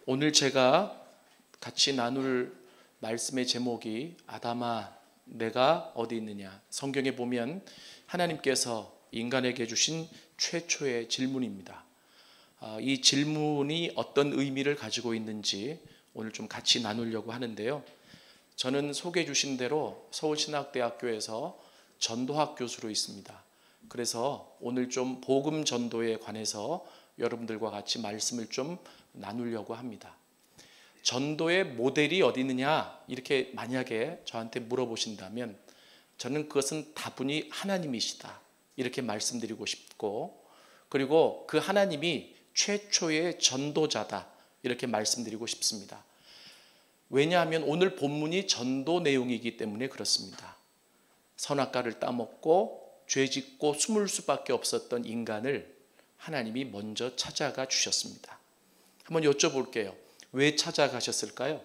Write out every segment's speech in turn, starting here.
오늘 제가 같이 나눌 말씀의 제목이 아담아 내가 어디 있느냐. 성경에 보면 하나님께서 인간에게 주신 최초의 질문입니다. 이 질문이 어떤 의미를 가지고 있는지 오늘 좀 같이 나누려고 하는데요. 저는 소개해 주신 대로 서울신학대학교에서 전도학 교수로 있습니다. 그래서 오늘 좀 복음 전도에 관해서 여러분들과 같이 말씀을 좀 나누려고 합니다. 전도의 모델이 어디 있느냐 이렇게 만약에 저한테 물어보신다면 저는 그것은 다분히 하나님이시다 이렇게 말씀드리고 싶고, 그리고 그 하나님이 최초의 전도자다 이렇게 말씀드리고 싶습니다. 왜냐하면 오늘 본문이 전도 내용이기 때문에 그렇습니다. 선악과를 따먹고 죄짓고 숨을 수밖에 없었던 인간을 하나님이 먼저 찾아가 주셨습니다. 한번 여쭤볼게요. 왜 찾아가셨을까요?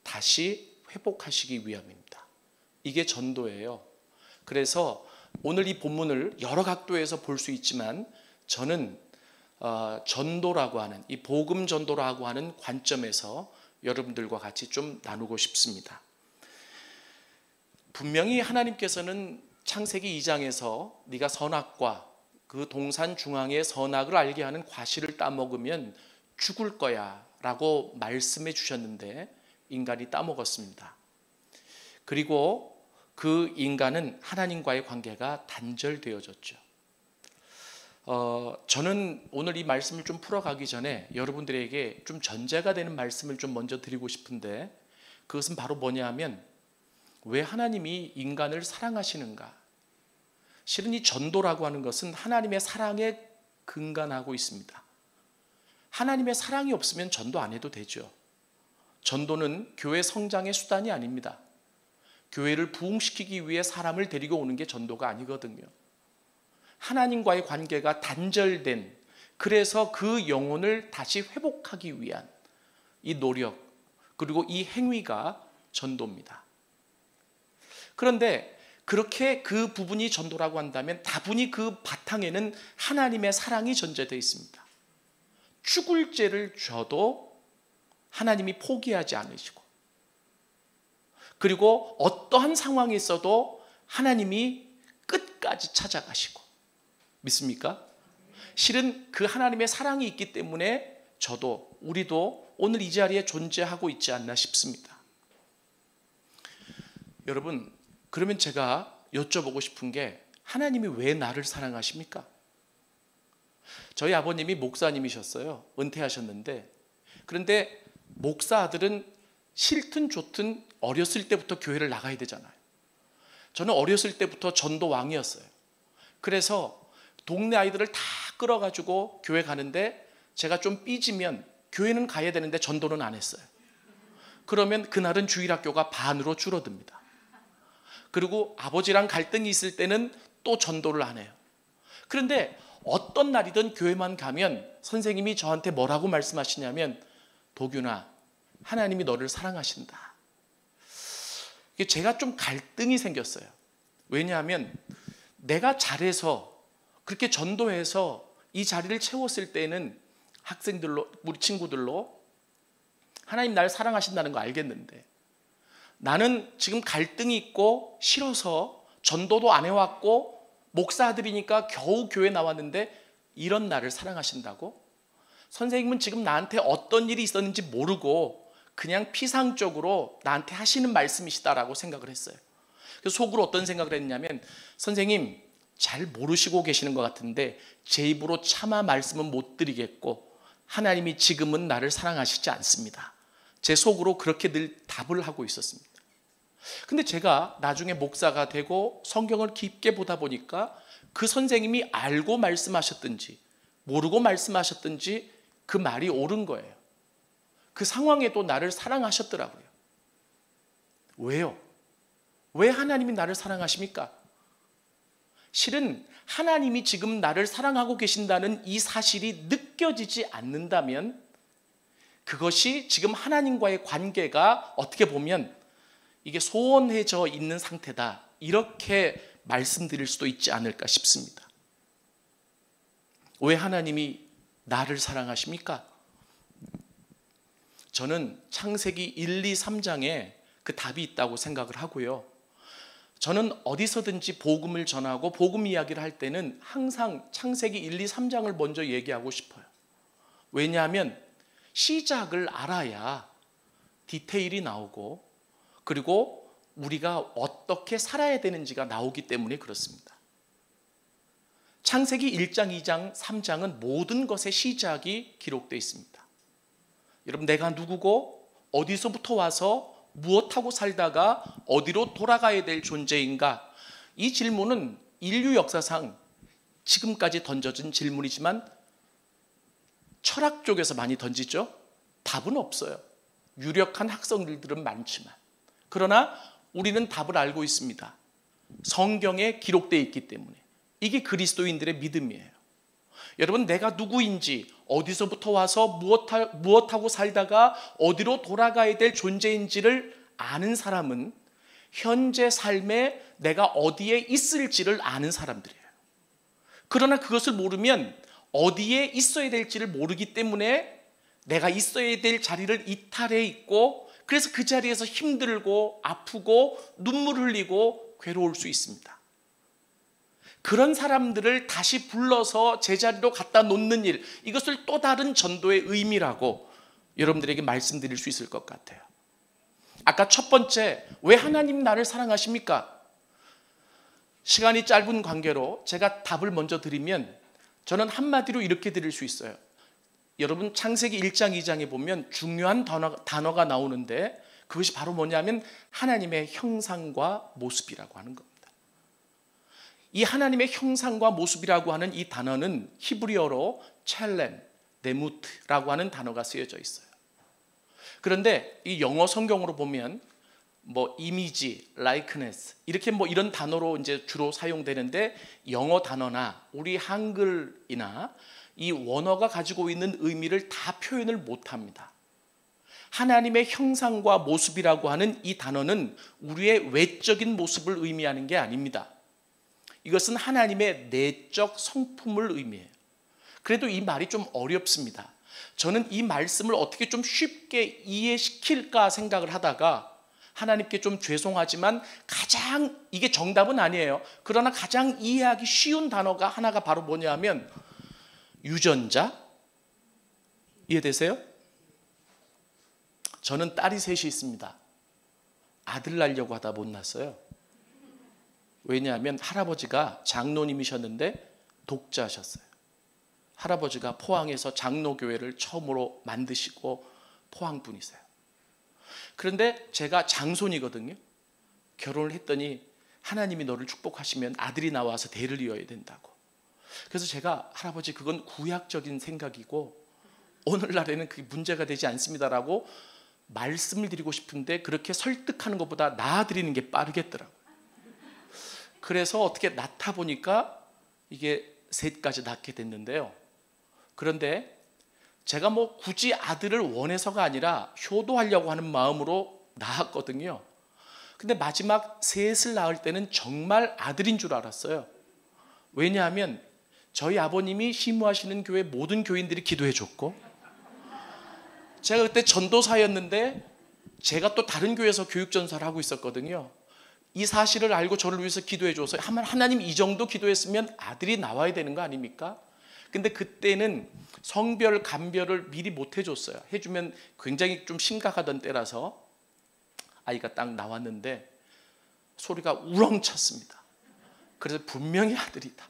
다시 회복하시기 위함입니다. 이게 전도예요. 그래서 오늘 이 본문을 여러 각도에서 볼 수 있지만 저는 전도라고 하는 이 복음 전도라고 하는 관점에서 여러분들과 같이 좀 나누고 싶습니다. 분명히 하나님께서는 창세기 2장에서 네가 선악과 그 동산 중앙의 선악을 알게 하는 과실을 따먹으면 죽을 거야 라고 말씀해 주셨는데 인간이 따먹었습니다. 그리고 그 인간은 하나님과의 관계가 단절되어졌죠. 저는 오늘 이 말씀을 좀 풀어가기 전에 여러분들에게 좀 전제가 되는 말씀을 좀 먼저 드리고 싶은데, 그것은 바로 뭐냐 하면 왜 하나님이 인간을 사랑하시는가. 실은 이 전도라고 하는 것은 하나님의 사랑에 근간하고 있습니다. 하나님의 사랑이 없으면 전도 안 해도 되죠. 전도는 교회 성장의 수단이 아닙니다. 교회를 부흥시키기 위해 사람을 데리고 오는 게 전도가 아니거든요. 하나님과의 관계가 단절된, 그래서 그 영혼을 다시 회복하기 위한 이 노력, 그리고 이 행위가 전도입니다. 그런데 그렇게 그 부분이 전도라고 한다면 다분히 그 바탕에는 하나님의 사랑이 전제되어 있습니다. 죽을 죄를 져도 하나님이 포기하지 않으시고, 그리고 어떠한 상황이 있어도 하나님이 끝까지 찾아가시고, 믿습니까? 실은 그 하나님의 사랑이 있기 때문에 저도 우리도 오늘 이 자리에 존재하고 있지 않나 싶습니다. 여러분, 그러면 제가 여쭤보고 싶은 게 하나님이 왜 나를 사랑하십니까? 저희 아버님이 목사님이셨어요. 은퇴하셨는데, 그런데 목사 아들은 싫든 좋든 어렸을 때부터 교회를 나가야 되잖아요. 저는 어렸을 때부터 전도왕이었어요. 그래서 동네 아이들을 다 끌어가지고 교회 가는데 제가 좀 삐지면 교회는 가야 되는데 전도는 안 했어요. 그러면 그날은 주일학교가 반으로 줄어듭니다. 그리고 아버지랑 갈등이 있을 때는 또 전도를 안 해요. 그런데 어떤 날이든 교회만 가면 선생님이 저한테 뭐라고 말씀하시냐면, 도균아, 하나님이 너를 사랑하신다. 제가 좀 갈등이 생겼어요. 왜냐하면 내가 잘해서 그렇게 전도해서 이 자리를 채웠을 때는 학생들로, 우리 친구들로 하나님 날 사랑하신다는 거 알겠는데, 나는 지금 갈등이 있고 싫어서 전도도 안 해왔고 목사 아들이니까 겨우 교회 나왔는데 이런 나를 사랑하신다고? 선생님은 지금 나한테 어떤 일이 있었는지 모르고 그냥 피상적으로 나한테 하시는 말씀이시다라고 생각을 했어요. 그래서 속으로 어떤 생각을 했냐면, 선생님 잘 모르시고 계시는 것 같은데 제 입으로 차마 말씀은 못 드리겠고 하나님이 지금은 나를 사랑하시지 않습니다. 제 속으로 그렇게 늘 답을 하고 있었습니다. 근데 제가 나중에 목사가 되고 성경을 깊게 보다 보니까 그 선생님이 알고 말씀하셨든지 모르고 말씀하셨든지 그 말이 옳은 거예요. 그 상황에도 나를 사랑하셨더라고요. 왜요? 왜 하나님이 나를 사랑하십니까? 실은 하나님이 지금 나를 사랑하고 계신다는 이 사실이 느껴지지 않는다면 그것이 지금 하나님과의 관계가 어떻게 보면 이게 소원해져 있는 상태다, 이렇게 말씀드릴 수도 있지 않을까 싶습니다. 왜 하나님이 나를 사랑하십니까? 저는 창세기 1, 2, 3장에 그 답이 있다고 생각을 하고요. 저는 어디서든지 복음을 전하고 복음 이야기를 할 때는 항상 창세기 1, 2, 3장을 먼저 얘기하고 싶어요. 왜냐하면 시작을 알아야 디테일이 나오고 그리고 우리가 어떻게 살아야 되는지가 나오기 때문에 그렇습니다. 창세기 1장, 2장, 3장은 모든 것의 시작이 기록되어 있습니다. 여러분, 내가 누구고 어디서부터 와서 무엇하고 살다가 어디로 돌아가야 될 존재인가? 이 질문은 인류 역사상 지금까지 던져진 질문이지만 철학 쪽에서 많이 던지죠. 답은 없어요. 유력한 학설들은 많지만. 그러나 우리는 답을 알고 있습니다. 성경에 기록되어 있기 때문에. 이게 그리스도인들의 믿음이에요. 여러분, 내가 누구인지, 어디서부터 와서 무엇하고 살다가 어디로 돌아가야 될 존재인지를 아는 사람은 현재 삶에 내가 어디에 있을지를 아는 사람들이에요. 그러나 그것을 모르면 어디에 있어야 될지를 모르기 때문에 내가 있어야 될 자리를 이탈해 있고, 그래서 그 자리에서 힘들고 아프고 눈물 흘리고 괴로울 수 있습니다. 그런 사람들을 다시 불러서 제자리로 갖다 놓는 일, 이것을 또 다른 전도의 의미라고 여러분들에게 말씀드릴 수 있을 것 같아요. 아까 첫 번째, 왜 하나님 나를 사랑하십니까? 시간이 짧은 관계로 제가 답을 먼저 드리면 저는 한마디로 이렇게 드릴 수 있어요. 여러분, 창세기 1장, 2장에 보면 중요한 단어가 나오는데 그것이 바로 뭐냐면 하나님의 형상과 모습이라고 하는 겁니다. 이 하나님의 형상과 모습이라고 하는 이 단어는 히브리어로 첼렘, 네무트라고 하는 단어가 쓰여져 있어요. 그런데 이 영어 성경으로 보면 이미지, likeness 이렇게 이런 단어로 이제 주로 사용되는데, 영어 단어나 우리 한글이나 이 원어가 가지고 있는 의미를 다 표현을 못 합니다. 하나님의 형상과 모습이라고 하는 이 단어는 우리의 외적인 모습을 의미하는 게 아닙니다. 이것은 하나님의 내적 성품을 의미해요. 그래도 이 말이 좀 어렵습니다. 저는 이 말씀을 어떻게 좀 쉽게 이해시킬까 생각을 하다가 하나님께 좀 죄송하지만 이게 정답은 아니에요. 그러나 가장 이해하기 쉬운 단어가 하나가 바로 뭐냐면 유전자. 이해되세요? 저는 딸이 셋이 있습니다. 아들 낳으려고 하다 못 낳았어요. 왜냐하면 할아버지가 장로님이셨는데 독자하셨어요. 할아버지가 포항에서 장로교회를 처음으로 만드시고 포항 분이세요. 그런데 제가 장손이거든요. 결혼을 했더니 하나님이 너를 축복하시면 아들이 나와서 대를 이어야 된다고. 그래서 제가 할아버지 그건 구약적인 생각이고 오늘날에는 그게 문제가 되지 않습니다라고 말씀을 드리고 싶은데 그렇게 설득하는 것보다 낳아드리는 게 빠르겠더라고요. 그래서 어떻게 낳다 보니까 이게 셋까지 낳게 됐는데요. 그런데 제가 굳이 아들을 원해서가 아니라 효도하려고 하는 마음으로 낳았거든요. 근데 마지막 셋을 낳을 때는 정말 아들인 줄 알았어요. 왜냐하면 저희 아버님이 심무하시는 교회 모든 교인들이 기도해 줬고, 제가 그때 전도사였는데 제가 또 다른 교회에서 교육전사를 하고 있었거든요. 이 사실을 알고 저를 위해서 기도해 줘서 하나님 이 정도 기도했으면 아들이 나와야 되는 거 아닙니까? 근데 그때는 성별, 감별을 미리 못 해줬어요. 해주면 굉장히 좀 심각하던 때라서 아이가 딱 나왔는데 소리가 우렁찼습니다. 그래서 분명히 아들이다.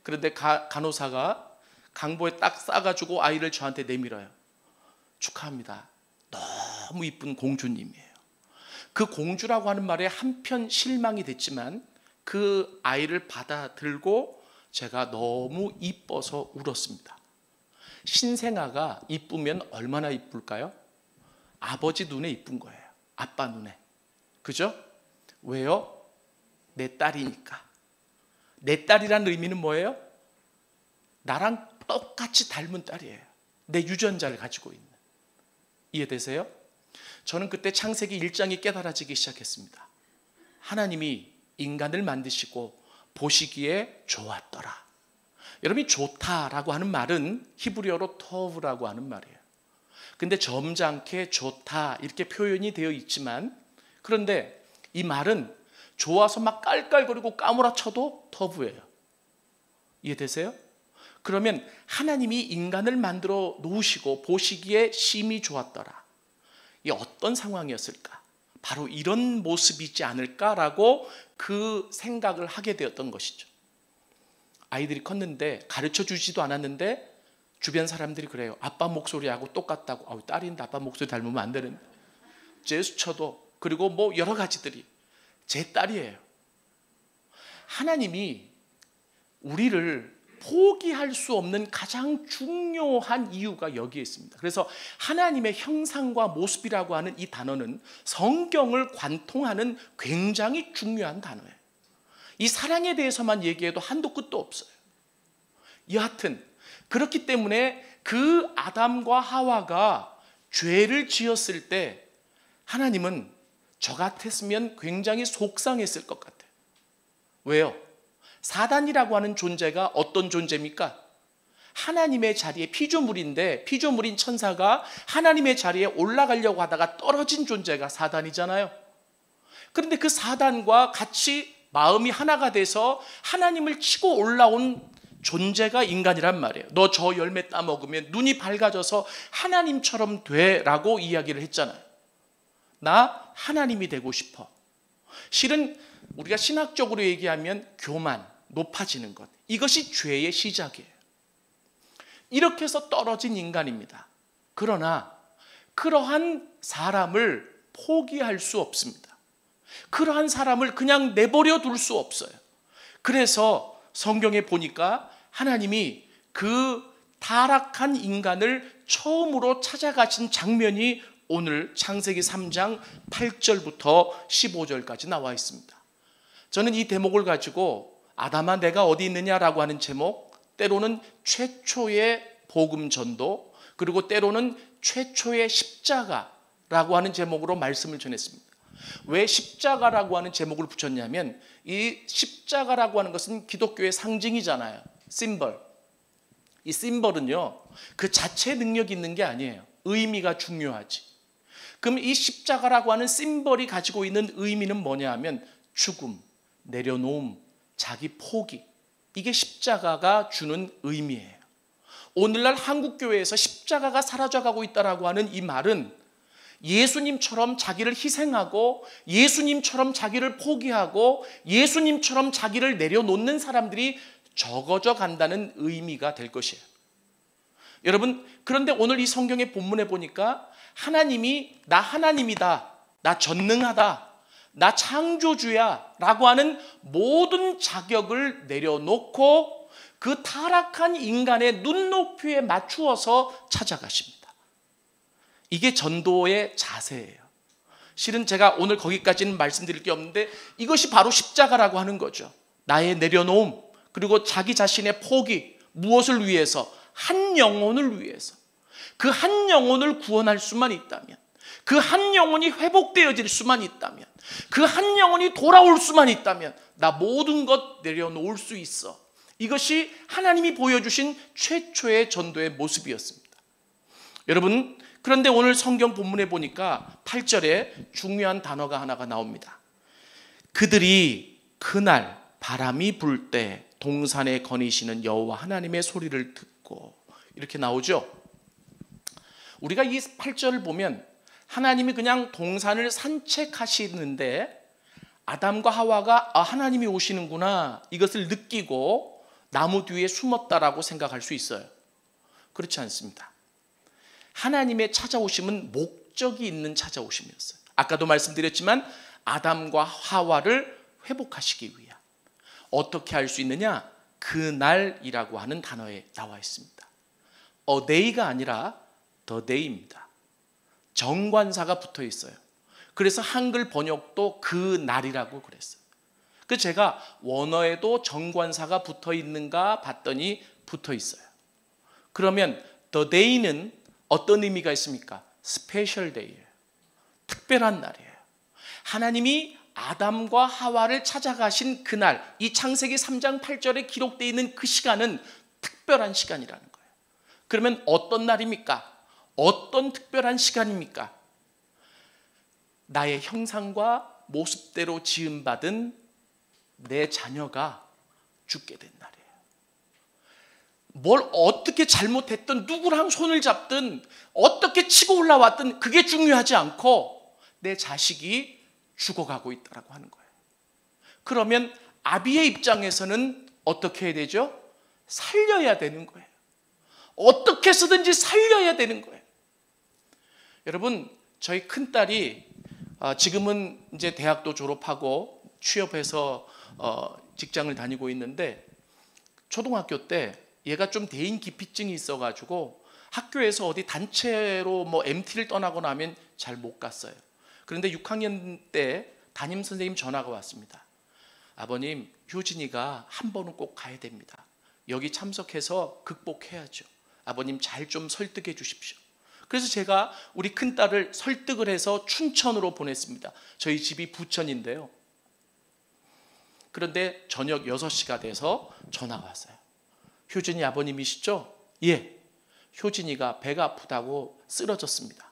그런데 간호사가 강보에 딱 싸가지고 아이를 저한테 내밀어요. 축하합니다. 너무 이쁜 공주님이에요. 그 공주라고 하는 말에 한편 실망이 됐지만 그 아이를 받아들고 제가 너무 이뻐서 울었습니다. 신생아가 이쁘면 얼마나 이쁠까요? 아버지 눈에 이쁜 거예요. 아빠 눈에. 그죠? 왜요? 내 딸이니까. 내 딸이라는 의미는 뭐예요? 나랑 똑같이 닮은 딸이에요. 내 유전자를 가지고 있는. 이해되세요? 저는 그때 창세기 1장이 깨달아지기 시작했습니다. 하나님이 인간을 만드시고 보시기에 좋았더라. 여러분이 좋다라고 하는 말은 히브리어로 토브라고 하는 말이에요. 근데 점잖게 좋다 이렇게 표현이 되어 있지만, 그런데 이 말은 좋아서 막 깔깔거리고 까무라쳐도 터부예요. 이해되세요? 그러면 하나님이 인간을 만들어 놓으시고 보시기에 심히 좋았더라. 이 어떤 상황이었을까? 바로 이런 모습이지 않을까라고 그 생각을 하게 되었던 것이죠. 아이들이 컸는데 가르쳐 주지도 않았는데 주변 사람들이 그래요. 아빠 목소리하고 똑같다고. 딸인데 아빠 목소리 닮으면 안 되는데. 제스처도, 그리고 뭐 여러 가지들이 제 딸이에요. 하나님이 우리를 포기할 수 없는 가장 중요한 이유가 여기에 있습니다. 그래서 하나님의 형상과 모습이라고 하는 이 단어는 성경을 관통하는 굉장히 중요한 단어예요. 이 사랑에 대해서만 얘기해도 한도 끝도 없어요. 여하튼 그렇기 때문에 그 아담과 하와가 죄를 지었을 때 하나님은 저 같았으면 굉장히 속상했을 것 같아요. 왜요? 사단이라고 하는 존재가 어떤 존재입니까? 하나님의 자리에 피조물인데, 피조물인 천사가 하나님의 자리에 올라가려고 하다가 떨어진 존재가 사단이잖아요. 그런데 그 사단과 같이 마음이 하나가 돼서 하나님을 치고 올라온 존재가 인간이란 말이에요. 너 저 열매 따먹으면 눈이 밝아져서 하나님처럼 돼라고 이야기를 했잖아요. 나 하나님이 되고 싶어. 실은 우리가 신학적으로 얘기하면 교만, 높아지는 것, 이것이 죄의 시작이에요. 이렇게 해서 떨어진 인간입니다. 그러나 그러한 사람을 포기할 수 없습니다. 그러한 사람을 그냥 내버려 둘 수 없어요. 그래서 성경에 보니까 하나님이 그 타락한 인간을 처음으로 찾아가신 장면이 오늘 창세기 3장 8절부터 15절까지 나와 있습니다. 저는 이 대목을 가지고 아담아 내가 어디 있느냐라고 하는 제목, 때로는 최초의 복음 전도, 그리고 때로는 최초의 십자가라고 하는 제목으로 말씀을 전했습니다. 왜 십자가라고 하는 제목을 붙였냐면 이 십자가라고 하는 것은 기독교의 상징이잖아요. 심벌. 이 심벌은요 그 자체 능력이 있는 게 아니에요. 의미가 중요하지. 그럼 이 십자가라고 하는 심벌이 가지고 있는 의미는 뭐냐 하면 죽음, 내려놓음, 자기 포기, 이게 십자가가 주는 의미예요. 오늘날 한국교회에서 십자가가 사라져가고 있다라고 하는 이 말은 예수님처럼 자기를 희생하고 예수님처럼 자기를 포기하고 예수님처럼 자기를 내려놓는 사람들이 적어져 간다는 의미가 될 것이에요. 여러분, 그런데 오늘 이 성경의 본문에 보니까 하나님이 나 하나님이다, 나 전능하다, 나 창조주야 라고 하는 모든 자격을 내려놓고 그 타락한 인간의 눈높이에 맞추어서 찾아가십니다. 이게 전도의 자세예요. 실은 제가 오늘 거기까지는 말씀드릴 게 없는데 이것이 바로 십자가라고 하는 거죠. 나의 내려놓음, 그리고 자기 자신의 포기, 무엇을 위해서? 한 영혼을 위해서. 그 한 영혼을 구원할 수만 있다면, 그 한 영혼이 회복되어질 수만 있다면, 그 한 영혼이 돌아올 수만 있다면 나 모든 것 내려놓을 수 있어. 이것이 하나님이 보여주신 최초의 전도의 모습이었습니다. 여러분, 그런데 오늘 성경 본문에 보니까 8절에 중요한 단어가 하나가 나옵니다. 그들이 그날 바람이 불 때 동산에 거니시는 여호와 하나님의 소리를 듣고, 이렇게 나오죠. 우리가 이 8절을 보면 하나님이 그냥 동산을 산책하시는데 아담과 하와가 하나님이 오시는구나 이것을 느끼고 나무 뒤에 숨었다라고 생각할 수 있어요. 그렇지 않습니다. 하나님의 찾아오심은 목적이 있는 찾아오심이었어요. 아까도 말씀드렸지만 아담과 하와를 회복하시기 위한. 어떻게 할 수 있느냐? 그날이라고 하는 단어에 나와 있습니다. A day가 아니라 the day입니다. 정관사가 붙어 있어요. 그래서 한글 번역도 그 날이라고 그랬어요. 그 제가 원어에도 정관사가 붙어 있는가 봤더니 붙어 있어요. 그러면 the day는 어떤 의미가 있습니까? 스페셜 데이예요. 특별한 날이에요. 하나님이 아담과 하와를 찾아가신 그날, 이 창세기 3장 8절에 기록되어 있는 그 시간은 특별한 시간이라는 거예요. 그러면 어떤 날입니까? 어떤 특별한 시간입니까? 나의 형상과 모습대로 지음받은 내 자녀가 죽게 된 날이에요. 뭘 어떻게 잘못했든 누구랑 손을 잡든 어떻게 치고 올라왔든 그게 중요하지 않고 내 자식이 죽어가고 있다고 하는 거예요. 그러면 아비의 입장에서는 어떻게 해야 되죠? 살려야 되는 거예요. 어떻게 해서든지 살려야 되는 거예요. 여러분, 저희 큰딸이 지금은 이제 대학도 졸업하고 취업해서 직장을 다니고 있는데, 초등학교 때 얘가 좀 대인기피증이 있어가지고 학교에서 어디 단체로 뭐 MT를 떠나거나 하면 잘 못 갔어요. 그런데 6학년 때 담임 선생님 전화가 왔습니다. 아버님, 효진이가 한 번은 꼭 가야 됩니다. 여기 참석해서 극복해야죠. 아버님 잘 좀 설득해 주십시오. 그래서 제가 우리 큰딸을 설득을 해서 춘천으로 보냈습니다. 저희 집이 부천인데요. 그런데 저녁 6시가 돼서 전화가 왔어요. 효진이 아버님이시죠? 예. 효진이가 배가 아프다고 쓰러졌습니다.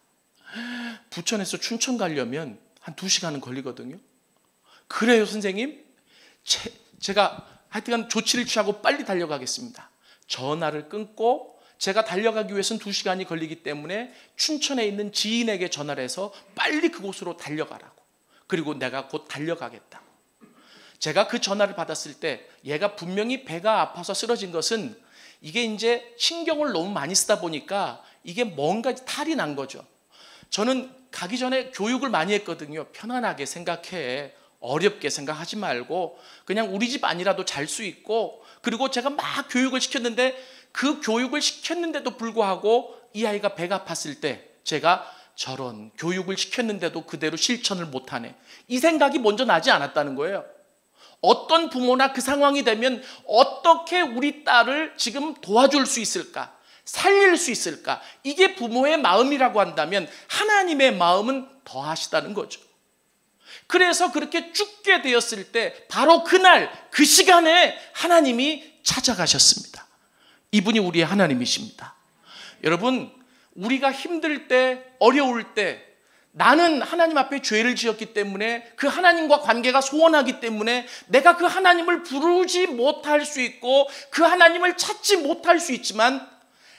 부천에서 춘천 가려면 한 2시간은 걸리거든요. 그래요, 선생님? 제가 하여튼 조치를 취하고 빨리 달려가겠습니다. 전화를 끊고 제가 달려가기 위해서는 2시간이 걸리기 때문에 춘천에 있는 지인에게 전화를 해서 빨리 그곳으로 달려가라고. 그리고 내가 곧 달려가겠다. 제가 그 전화를 받았을 때 얘가 분명히 배가 아파서 쓰러진 것은 이게 이제 신경을 너무 많이 쓰다 보니까 이게 뭔가 탈이 난 거죠. 저는 가기 전에 교육을 많이 했거든요. 편안하게 생각해. 어렵게 생각하지 말고 그냥 우리 집 아니라도 잘 수 있고, 그리고 제가 막 교육을 시켰는데 그 교육을 시켰는데도 불구하고 이 아이가 배가 아팠을 때 제가 저런 교육을 시켰는데도 그대로 실천을 못하네, 이 생각이 먼저 나지 않았다는 거예요. 어떤 부모나 그 상황이 되면 어떻게 우리 딸을 지금 도와줄 수 있을까, 살릴 수 있을까, 이게 부모의 마음이라고 한다면 하나님의 마음은 더하시다는 거죠. 그래서 그렇게 죽게 되었을 때 바로 그날 그 시간에 하나님이 찾아가셨습니다. 이분이 우리의 하나님이십니다. 여러분, 우리가 힘들 때, 어려울 때 나는 하나님 앞에 죄를 지었기 때문에 그 하나님과 관계가 소원하기 때문에 내가 그 하나님을 부르지 못할 수 있고 그 하나님을 찾지 못할 수 있지만,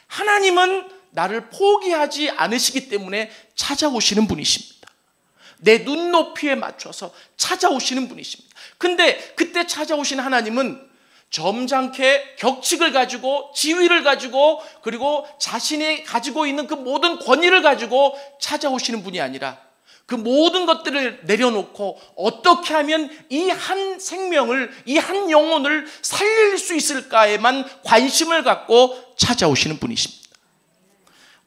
하나님은 나를 포기하지 않으시기 때문에 찾아오시는 분이십니다. 내 눈높이에 맞춰서 찾아오시는 분이십니다. 근데 그때 찾아오신 하나님은 점잖게 격칙을 가지고, 지위를 가지고, 그리고 자신이 가지고 있는 그 모든 권위를 가지고 찾아오시는 분이 아니라 그 모든 것들을 내려놓고 어떻게 하면 이 한 생명을, 이 한 영혼을 살릴 수 있을까에만 관심을 갖고 찾아오시는 분이십니다.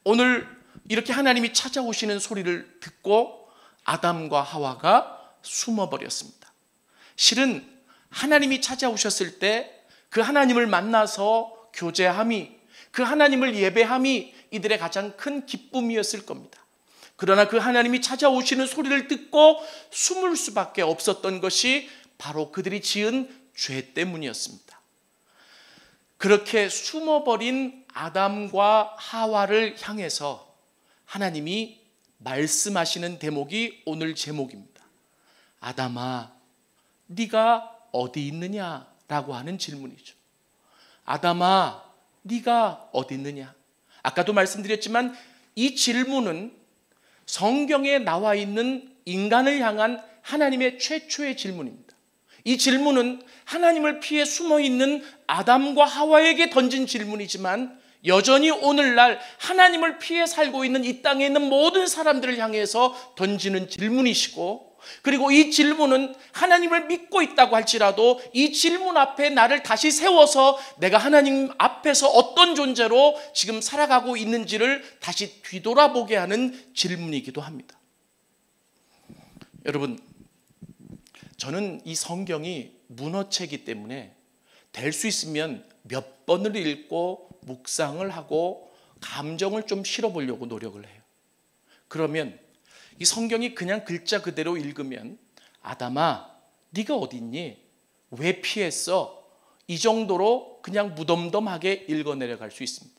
오늘 이렇게 하나님이 찾아오시는 소리를 듣고 아담과 하와가 숨어버렸습니다. 실은 하나님이 찾아오셨을 때 그 하나님을 만나서 교제함이, 그 하나님을 예배함이 이들의 가장 큰 기쁨이었을 겁니다. 그러나 그 하나님이 찾아오시는 소리를 듣고 숨을 수밖에 없었던 것이 바로 그들이 지은 죄 때문이었습니다. 그렇게 숨어버린 아담과 하와를 향해서 하나님이 말씀하시는 대목이 오늘 제목입니다. 아담아, 네가 어디 있느냐? 라고 하는 질문이죠. 아담아, 네가 어디 있느냐? 아까도 말씀드렸지만 이 질문은 성경에 나와 있는 인간을 향한 하나님의 최초의 질문입니다. 이 질문은 하나님을 피해 숨어있는 아담과 하와에게 던진 질문이지만 여전히 오늘날 하나님을 피해 살고 있는 이 땅에 있는 모든 사람들을 향해서 던지는 질문이시고, 그리고 이 질문은 하나님을 믿고 있다고 할지라도 이 질문 앞에 나를 다시 세워서 내가 하나님 앞에서 어떤 존재로 지금 살아가고 있는지를 다시 뒤돌아보게 하는 질문이기도 합니다. 여러분, 저는 이 성경이 문어체이기 때문에 될 수 있으면 몇 번을 읽고 묵상을 하고 감정을 좀 실어보려고 노력을 해요. 그러면 이 성경이 그냥 글자 그대로 읽으면 아담아, 네가 어디 있니? 왜 피했어? 이 정도로 그냥 무덤덤하게 읽어내려갈 수 있습니다.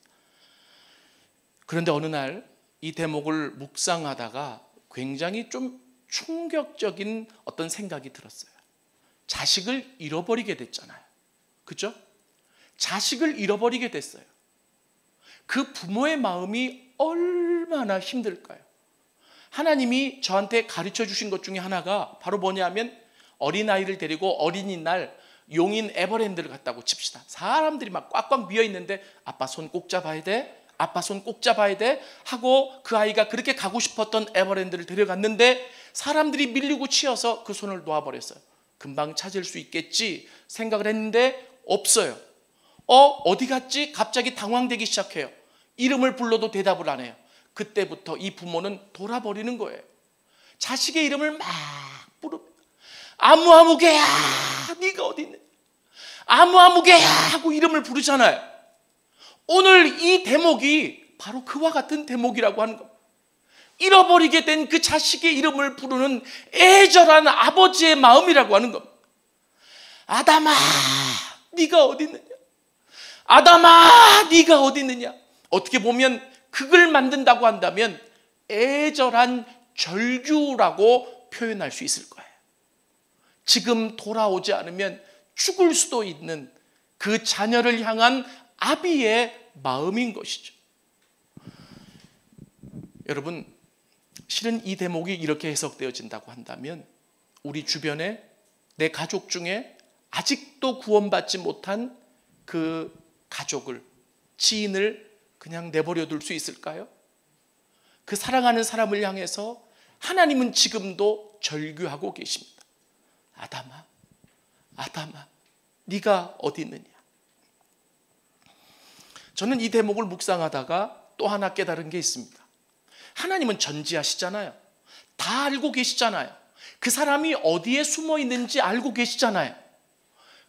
그런데 어느 날 이 대목을 묵상하다가 굉장히 좀 충격적인 어떤 생각이 들었어요. 자식을 잃어버리게 됐잖아요. 그죠? 자식을 잃어버리게 됐어요. 그 부모의 마음이 얼마나 힘들까요? 하나님이 저한테 가르쳐 주신 것 중에 하나가 바로 뭐냐면, 어린아이를 데리고 어린이날 용인 에버랜드를 갔다고 칩시다. 사람들이 막 꽉꽉 미어 있는데 아빠 손 꼭 잡아야 돼, 아빠 손 꼭 잡아야 돼 하고 그 아이가 그렇게 가고 싶었던 에버랜드를 데려갔는데 사람들이 밀리고 치여서 그 손을 놓아버렸어요. 금방 찾을 수 있겠지 생각을 했는데 없어요. 어디 갔지? 갑자기 당황되기 시작해요. 이름을 불러도 대답을 안 해요. 그때부터 이 부모는 돌아버리는 거예요. 자식의 이름을 막 부릅니다. 아무아무개야, 네가 어디 있느냐, 아무아무개야 하고 이름을 부르잖아요. 오늘 이 대목이 바로 그와 같은 대목이라고 하는 겁니다. 잃어버리게 된 그 자식의 이름을 부르는 애절한 아버지의 마음이라고 하는 겁니다. 아담아, 네가 어디 있느냐, 아담아, 네가 어디 있느냐. 어떻게 보면 극을 만든다고 한다면 애절한 절규라고 표현할 수 있을 거예요. 지금 돌아오지 않으면 죽을 수도 있는 그 자녀를 향한 아비의 마음인 것이죠. 여러분, 실은 이 대목이 이렇게 해석되어진다고 한다면 우리 주변에 내 가족 중에 아직도 구원받지 못한 그 가족을, 지인을 그냥 내버려 둘 수 있을까요? 그 사랑하는 사람을 향해서 하나님은 지금도 절규하고 계십니다. 아담아, 아담아, 네가 어디 있느냐. 저는 이 대목을 묵상하다가 또 하나 깨달은 게 있습니다. 하나님은 전지하시잖아요. 다 알고 계시잖아요. 그 사람이 어디에 숨어 있는지 알고 계시잖아요.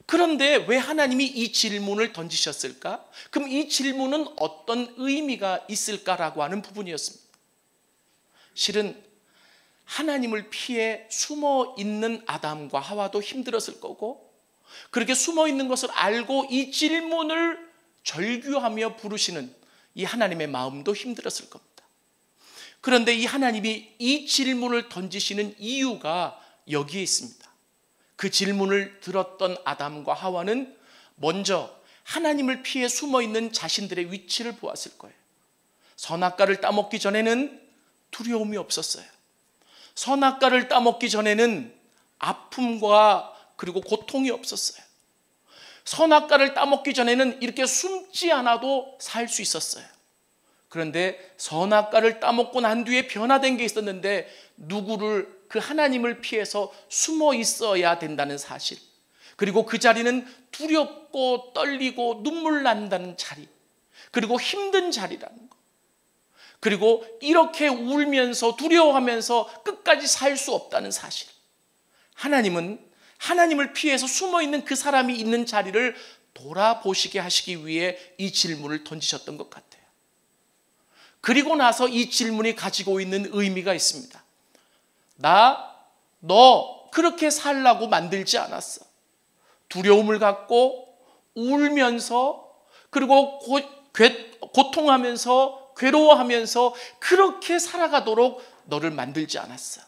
그런데 왜 하나님이 이 질문을 던지셨을까? 그럼 이 질문은 어떤 의미가 있을까라고 하는 부분이었습니다. 실은 하나님을 피해 숨어 있는 아담과 하와도 힘들었을 거고, 그렇게 숨어 있는 것을 알고 이 질문을 절규하며 부르시는 이 하나님의 마음도 힘들었을 겁니다. 그런데 이 하나님이 이 질문을 던지시는 이유가 여기에 있습니다. 그 질문을 들었던 아담과 하와는 먼저 하나님을 피해 숨어 있는 자신들의 위치를 보았을 거예요. 선악과를 따먹기 전에는 두려움이 없었어요. 선악과를 따먹기 전에는 아픔과 그리고 고통이 없었어요. 선악과를 따먹기 전에는 이렇게 숨지 않아도 살 수 있었어요. 그런데 선악과를 따먹고 난 뒤에 변화된 게 있었는데, 누구를, 그 하나님을 피해서 숨어 있어야 된다는 사실, 그리고 그 자리는 두렵고 떨리고 눈물 난다는 자리, 그리고 힘든 자리라는 것, 그리고 이렇게 울면서 두려워하면서 끝까지 살 수 없다는 사실. 하나님은 하나님을 피해서 숨어 있는 그 사람이 있는 자리를 돌아보시게 하시기 위해 이 질문을 던지셨던 것 같아요. 그리고 나서 이 질문이 가지고 있는 의미가 있습니다. 너 그렇게 살라고 만들지 않았어. 두려움을 갖고 울면서, 그리고 고통하면서 괴로워하면서 그렇게 살아가도록 너를 만들지 않았어.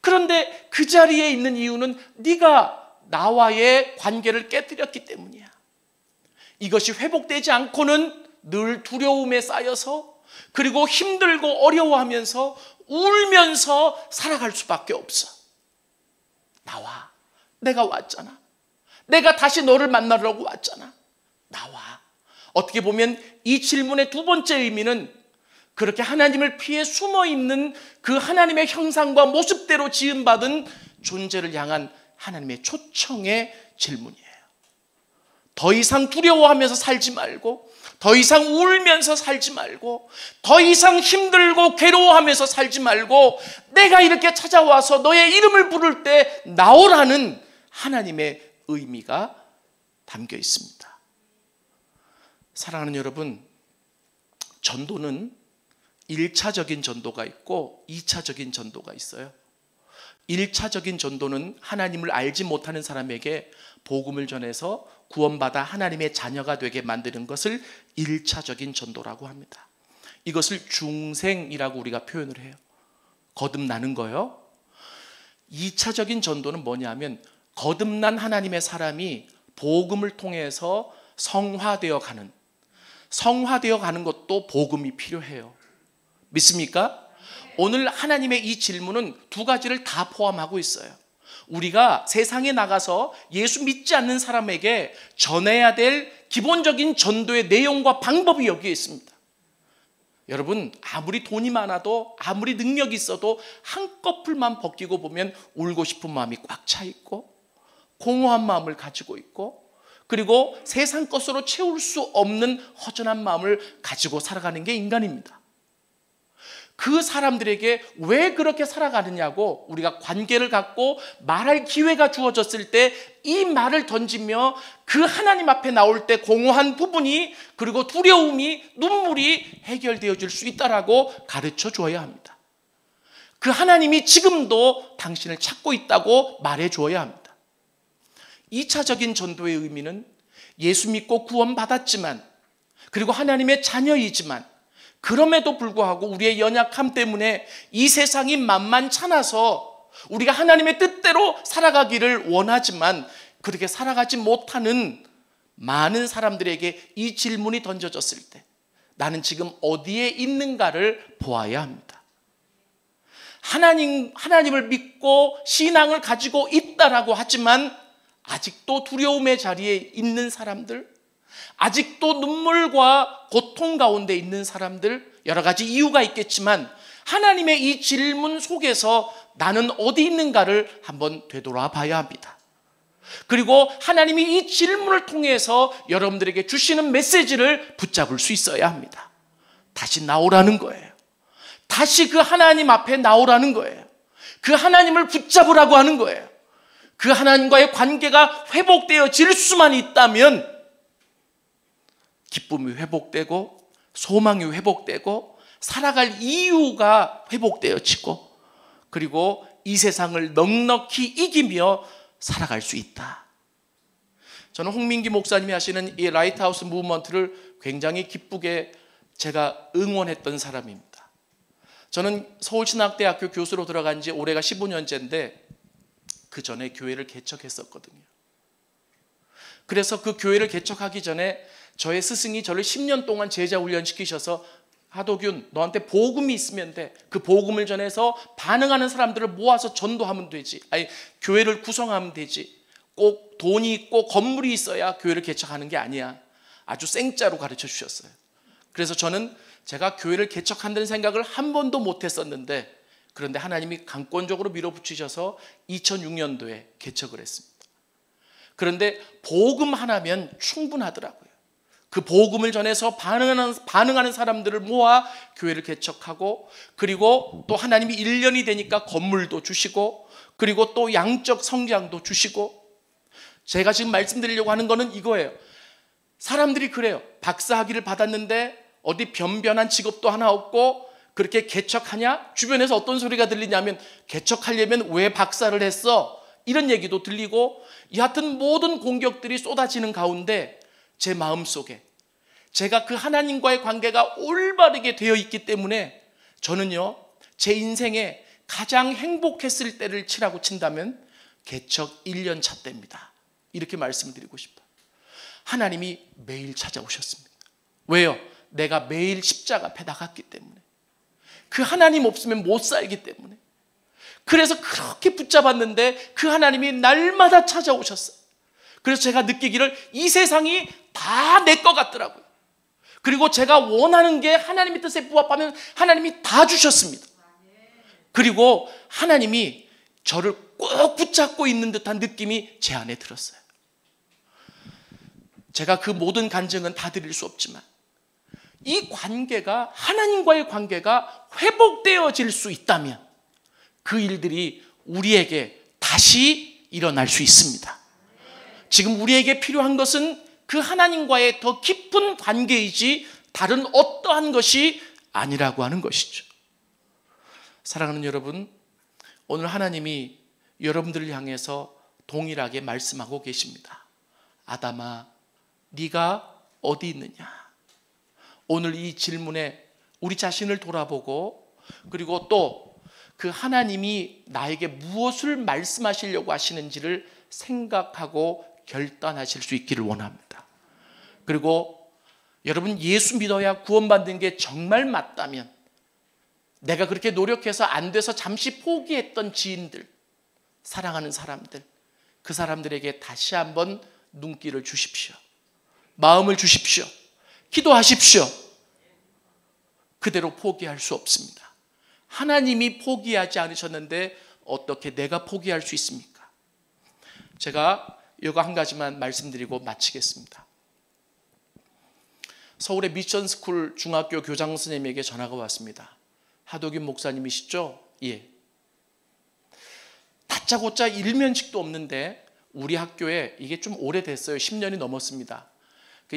그런데 그 자리에 있는 이유는 네가 나와의 관계를 깨뜨렸기 때문이야. 이것이 회복되지 않고는 늘 두려움에 쌓여서, 그리고 힘들고 어려워하면서 울면서 살아갈 수밖에 없어. 나와. 내가 왔잖아. 내가 다시 너를 만나려고 왔잖아. 나와. 어떻게 보면 이 질문의 두 번째 의미는 그렇게 하나님을 피해 숨어있는 그 하나님의 형상과 모습대로 지음받은 존재를 향한 하나님의 초청의 질문이에요. 더 이상 두려워하면서 살지 말고, 더 이상 울면서 살지 말고, 더 이상 힘들고 괴로워하면서 살지 말고, 내가 이렇게 찾아와서 너의 이름을 부를 때 나오라는 하나님의 의미가 담겨 있습니다. 사랑하는 여러분, 전도는 1차적인 전도가 있고 2차적인 전도가 있어요. 1차적인 전도는 하나님을 알지 못하는 사람에게 복음을 전해서 구원받아 하나님의 자녀가 되게 만드는 것을 1차적인 전도라고 합니다. 이것을 중생이라고 우리가 표현을 해요. 거듭나는 거요. 2차적인 전도는 뭐냐면 거듭난 하나님의 사람이 복음을 통해서 성화되어 가는 것도 복음이 필요해요. 믿습니까? 오늘 하나님의 이 질문은 두 가지를 다 포함하고 있어요. 우리가 세상에 나가서 예수 믿지 않는 사람에게 전해야 될 기본적인 전도의 내용과 방법이 여기에 있습니다. 여러분, 아무리 돈이 많아도 아무리 능력이 있어도 한꺼풀만 벗기고 보면 울고 싶은 마음이 꽉 차 있고 공허한 마음을 가지고 있고 그리고 세상 것으로 채울 수 없는 허전한 마음을 가지고 살아가는 게 인간입니다. 그 사람들에게 왜 그렇게 살아가느냐고 우리가 관계를 갖고 말할 기회가 주어졌을 때 이 말을 던지며 그 하나님 앞에 나올 때 공허한 부분이 그리고 두려움이 눈물이 해결되어질 수 있다라고 가르쳐 줘야 합니다. 그 하나님이 지금도 당신을 찾고 있다고 말해 줘야 합니다. 2차적인 전도의 의미는 예수 믿고 구원받았지만 그리고 하나님의 자녀이지만 그럼에도 불구하고 우리의 연약함 때문에 이 세상이 만만찮아서 우리가 하나님의 뜻대로 살아가기를 원하지만 그렇게 살아가지 못하는 많은 사람들에게 이 질문이 던져졌을 때 나는 지금 어디에 있는가를 보아야 합니다. 하나님을 믿고 신앙을 가지고 있다라고 하지만 아직도 두려움의 자리에 있는 사람들, 아직도 눈물과 고통 가운데 있는 사람들, 여러 가지 이유가 있겠지만 하나님의 이 질문 속에서 나는 어디 있는가를 한번 되돌아 봐야 합니다. 그리고 하나님이 이 질문을 통해서 여러분들에게 주시는 메시지를 붙잡을 수 있어야 합니다. 다시 나오라는 거예요. 다시 그 하나님 앞에 나오라는 거예요. 그 하나님을 붙잡으라고 하는 거예요. 그 하나님과의 관계가 회복되어질 수만 있다면 기쁨이 회복되고 소망이 회복되고 살아갈 이유가 회복되어지고 그리고 이 세상을 넉넉히 이기며 살아갈 수 있다. 저는 홍민기 목사님이 하시는 이 라이트하우스 무브먼트를 굉장히 기쁘게 제가 응원했던 사람입니다. 저는 서울신학대학교 교수로 들어간 지 올해가 15년째인데 그 전에 교회를 개척했었거든요. 그래서 그 교회를 개척하기 전에 저의 스승이 저를 10년 동안 제자 훈련시키셔서 하도균, 너한테 복음이 있으면 돼. 그 복음을 전해서 반응하는 사람들을 모아서 전도하면 되지. 아니, 교회를 구성하면 되지. 꼭 돈이 있고 건물이 있어야 교회를 개척하는 게 아니야. 아주 생짜로 가르쳐 주셨어요. 그래서 저는 제가 교회를 개척한다는 생각을 한 번도 못 했었는데 그런데 하나님이 강권적으로 밀어붙이셔서 2006년도에 개척을 했습니다. 그런데 복음 하나면 충분하더라고요. 그 복음을 전해서 반응하는 사람들을 모아 교회를 개척하고 그리고 또 하나님이 1년이 되니까 건물도 주시고 그리고 또 양적 성장도 주시고 제가 지금 말씀드리려고 하는 거는 이거예요. 사람들이 그래요. 박사학위를 받았는데 어디 변변한 직업도 하나 없고 그렇게 개척하냐? 주변에서 어떤 소리가 들리냐면 개척하려면 왜 박사를 했어? 이런 얘기도 들리고 여하튼 모든 공격들이 쏟아지는 가운데 제 마음속에 제가 그 하나님과의 관계가 올바르게 되어 있기 때문에 저는요 제 인생에 가장 행복했을 때를 치라고 친다면 개척 1년 차 때입니다. 이렇게 말씀드리고 싶어요. 하나님이 매일 찾아오셨습니다. 왜요? 내가 매일 십자가 앞에 나갔기 때문에 그 하나님 없으면 못 살기 때문에 그래서 그렇게 붙잡았는데 그 하나님이 날마다 찾아오셨어요. 그래서 제가 느끼기를 이 세상이 다 내 것 같더라고요. 그리고 제가 원하는 게 하나님의 뜻에 부합하면 하나님이 다 주셨습니다. 그리고 하나님이 저를 꼭 붙잡고 있는 듯한 느낌이 제 안에 들었어요. 제가 그 모든 간증은 다 드릴 수 없지만 이 관계가 하나님과의 관계가 회복되어질 수 있다면 그 일들이 우리에게 다시 일어날 수 있습니다. 지금 우리에게 필요한 것은 그 하나님과의 더 깊은 관계이지 다른 어떠한 것이 아니라고 하는 것이죠. 사랑하는 여러분, 오늘 하나님이 여러분들을 향해서 동일하게 말씀하고 계십니다. 아담아, 네가 어디 있느냐? 오늘 이 질문에 우리 자신을 돌아보고, 그리고 또 그 하나님이 나에게 무엇을 말씀하시려고 하시는지를 생각하고 결단하실 수 있기를 원합니다. 그리고 여러분, 예수 믿어야 구원받는 게 정말 맞다면, 내가 그렇게 노력해서 안 돼서 잠시 포기했던 지인들, 사랑하는 사람들, 그 사람들에게 다시 한번 눈길을 주십시오. 마음을 주십시오. 기도하십시오. 그대로 포기할 수 없습니다. 하나님이 포기하지 않으셨는데 어떻게 내가 포기할 수 있습니까? 제가 이거 한 가지만 말씀드리고 마치겠습니다. 서울의 미션스쿨 중학교 교장 선생님에게 전화가 왔습니다. 하도균 목사님이시죠? 예. 다짜고짜 일면식도 없는데 우리 학교에, 이게 좀 오래됐어요. 10년이 넘었습니다.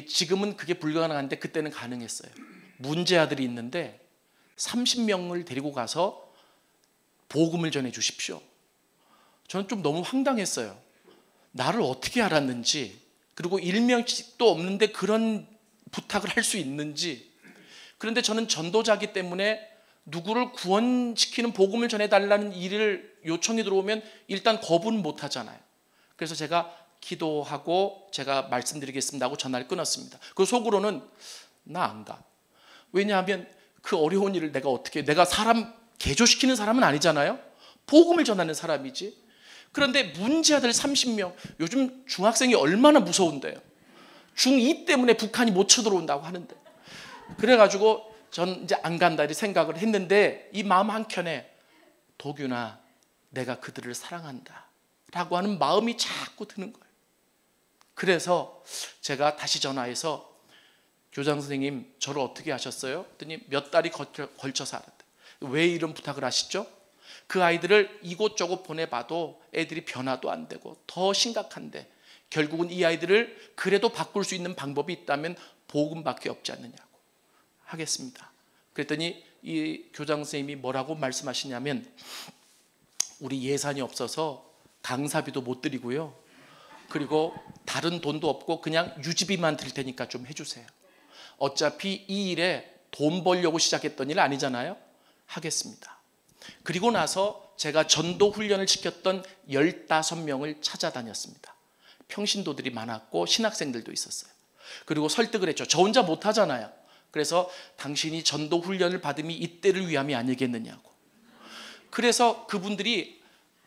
지금은 그게 불가능한데 그때는 가능했어요. 문제 아들이 있는데 30명을 데리고 가서 복음을 전해 주십시오. 저는 좀 너무 황당했어요. 나를 어떻게 알았는지, 그리고 일면식도 없는데 그런 부탁을 할 수 있는지. 그런데 저는 전도자기 때문에 누구를 구원시키는 복음을 전해달라는 일을 요청이 들어오면 일단 거부는 못 하잖아요. 그래서 제가 기도하고 제가 말씀드리겠습니다 하고 전화를 끊었습니다. 그 속으로는 나 안 가. 왜냐하면 그 어려운 일을 내가 사람 개조시키는 사람은 아니잖아요. 복음을 전하는 사람이지. 그런데 문제아들 30명, 요즘 중학생이 얼마나 무서운데요. 중2 때문에 북한이 못 쳐들어온다고 하는데. 그래가지고 전 이제 안 간다 이렇게 생각을 했는데, 이 마음 한켠에 도균아, 내가 그들을 사랑한다 라고 하는 마음이 자꾸 드는 거예요. 그래서 제가 다시 전화해서 교장 선생님, 저를 어떻게 하셨어요? 그랬더니 몇 달이 걸쳐서 알았대. 왜 이런 부탁을 하시죠? 그 아이들을 이곳저곳 보내봐도 애들이 변화도 안 되고 더 심각한데, 결국은 이 아이들을 그래도 바꿀 수 있는 방법이 있다면 복음밖에 없지 않느냐고. 하겠습니다. 그랬더니 이 교장 선생님이 뭐라고 말씀하시냐면, 우리 예산이 없어서 강사비도 못 드리고요, 그리고 다른 돈도 없고 그냥 유지비만 드릴 테니까 좀 해주세요. 어차피 이 일에 돈 벌려고 시작했던 일 아니잖아요. 하겠습니다. 그리고 나서 제가 전도 훈련을 시켰던 15명을 찾아다녔습니다. 평신도들이 많았고 신학생들도 있었어요. 그리고 설득을 했죠. 저 혼자 못하잖아요. 그래서 당신이 전도 훈련을 받음이 이때를 위함이 아니겠느냐고. 그래서 그분들이